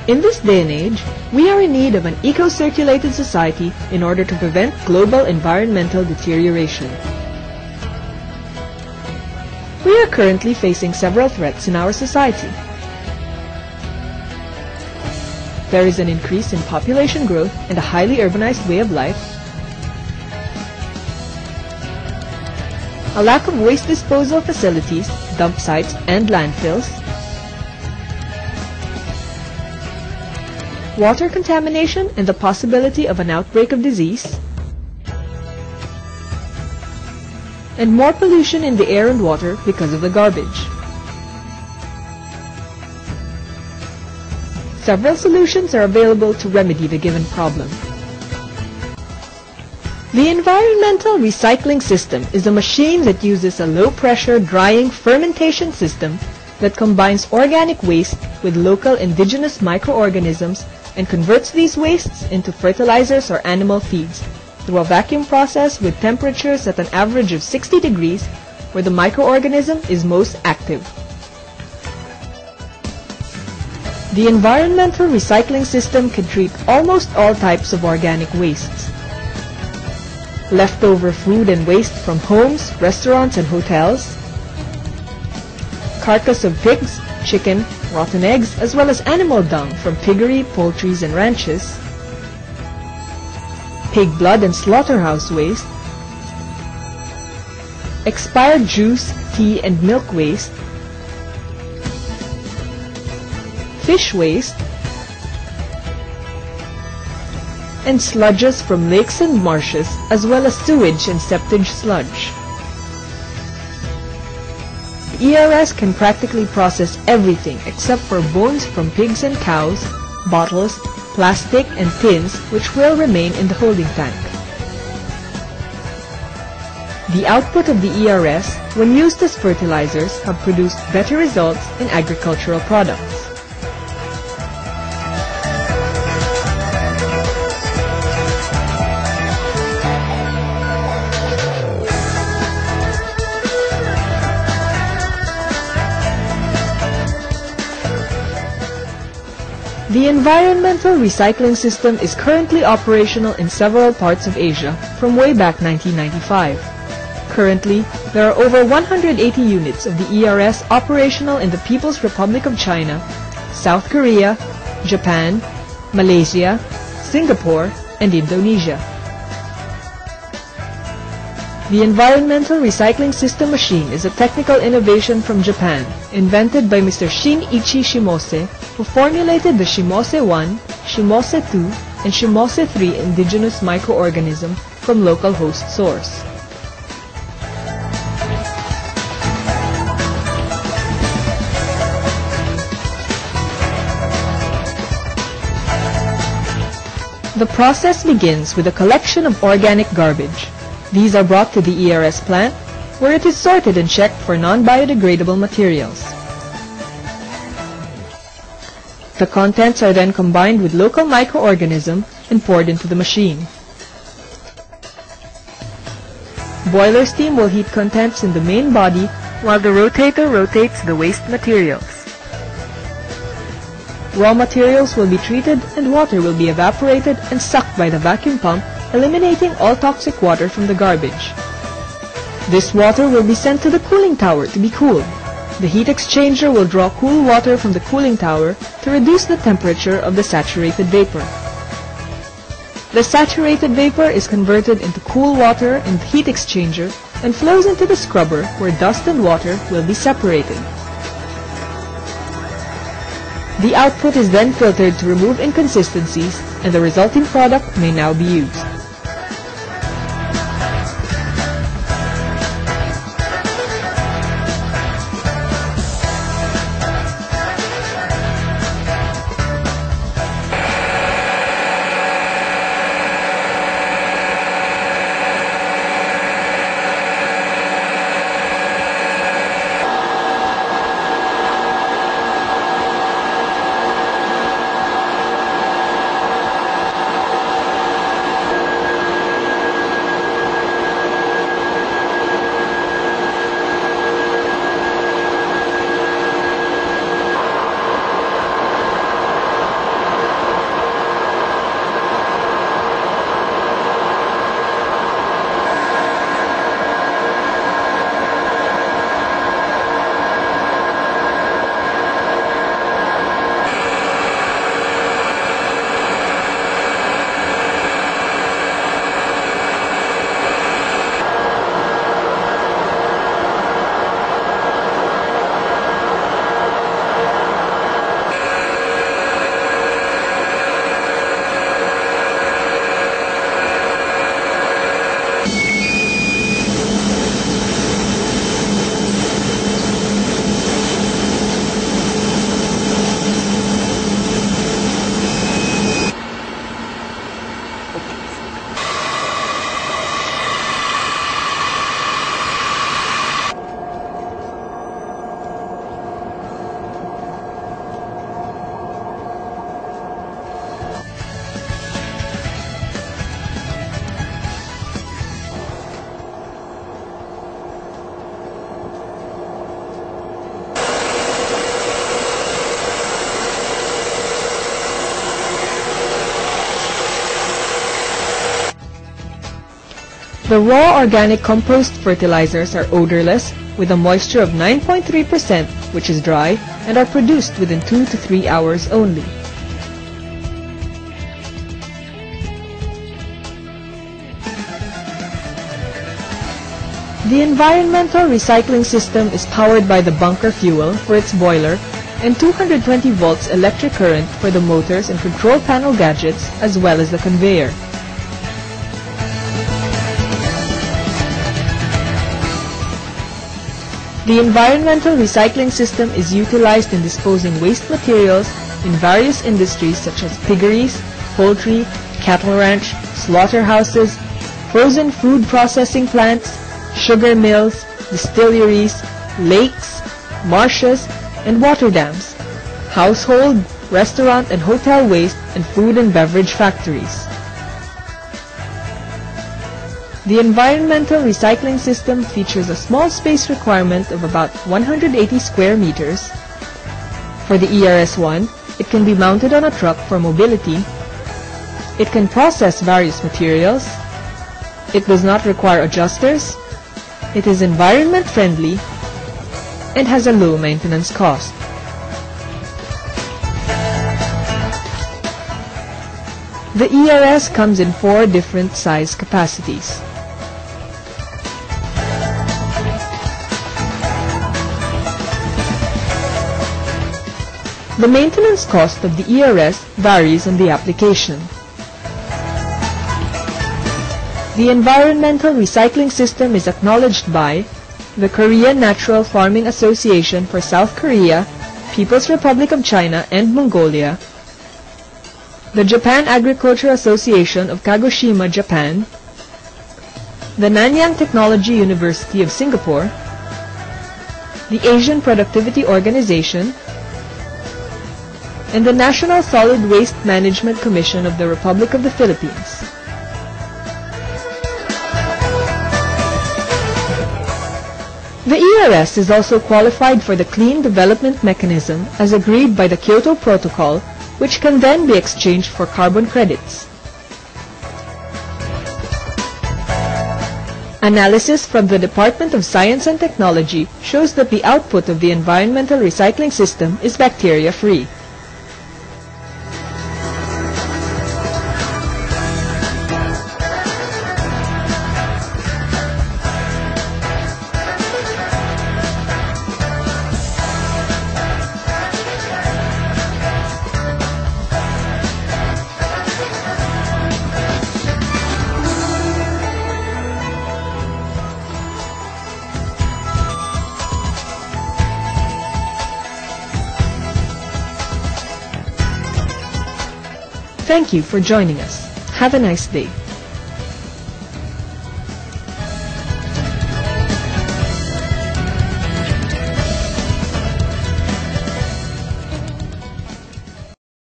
In this day and age, we are in need of an eco-circulated society in order to prevent global environmental deterioration. We are currently facing several threats in our society. There is an increase in population growth and a highly urbanized way of life, a lack of waste disposal facilities, dump sites, and landfills, water contamination and the possibility of an outbreak of disease, and more pollution in the air and water because of the garbage. Several solutions are available to remedy the given problem. The environmental recycling system is a machine that uses a low-pressure drying fermentation system that combines organic waste with local indigenous microorganisms and converts these wastes into fertilizers or animal feeds through a vacuum process with temperatures at an average of 60 degrees where the microorganism is most active. The environmental recycling system can treat almost all types of organic wastes. Leftover food and waste from homes, restaurants, and hotels, carcass of pigs, chicken, rotten eggs, as well as animal dung from piggery, poultries, and ranches, pig blood and slaughterhouse waste, expired juice, tea, and milk waste, fish waste, and sludges from lakes and marshes, as well as sewage and septage sludge. The ERS can practically process everything except for bones from pigs and cows, bottles, plastic, and tins which will remain in the holding tank. The output of the ERS, when used as fertilizers, have produced better results in agricultural products. The environmental recycling system is currently operational in several parts of Asia from way back 1995. Currently, there are over 180 units of the ERS operational in the People's Republic of China, South Korea, Japan, Malaysia, Singapore, and Indonesia. The environmental recycling system machine is a technical innovation from Japan, invented by Mr. Shinichi Shimose, who formulated the Shimose 1, Shimose 2, and Shimose 3 indigenous microorganism from local host source. The process begins with a collection of organic garbage. These are brought to the ERS plant, where it is sorted and checked for non-biodegradable materials. The contents are then combined with local microorganism and poured into the machine. Boiler steam will heat contents in the main body while the rotator rotates the waste materials. Raw materials will be treated and water will be evaporated and sucked by the vacuum pump, eliminating all toxic water from the garbage. This water will be sent to the cooling tower to be cooled. The heat exchanger will draw cool water from the cooling tower to reduce the temperature of the saturated vapor. The saturated vapor is converted into cool water in the heat exchanger and flows into the scrubber where dust and water will be separated. The output is then filtered to remove inconsistencies, and the resulting product may now be used. The raw organic compost fertilizers are odorless with a moisture of 9.3%, which is dry, and are produced within 2 to 3 hours only. The environmental recycling system is powered by the bunker fuel for its boiler and 220 volts electric current for the motors and control panel gadgets, as well as the conveyor. The environmental recycling system is utilized in disposing waste materials in various industries such as piggeries, poultry, cattle ranch, slaughterhouses, frozen food processing plants, sugar mills, distilleries, lakes, marshes, and water dams, household, restaurant and hotel waste, and food and beverage factories. The environmental recycling system features a small space requirement of about 180 square meters. For the ERS-1, it can be mounted on a truck for mobility. It can process various materials. It does not require adjusters. It is environment friendly and has a low maintenance cost. The ERS comes in 4 different size capacities. The maintenance cost of the ERS varies on the application. The environmental recycling system is acknowledged by the Korean Natural Farming Association for South Korea, People's Republic of China, and Mongolia, the Japan Agriculture Association of Kagoshima, Japan, the Nanyang Technology University of Singapore, the Asian Productivity Organization, and the National Solid Waste Management Commission of the Republic of the Philippines. The ERS is also qualified for the Clean Development Mechanism as agreed by the Kyoto Protocol, which can then be exchanged for carbon credits. Analysis from the Department of Science and Technology shows that the output of the environmental recycling system is bacteria-free. Thank you for joining us. Have a nice day.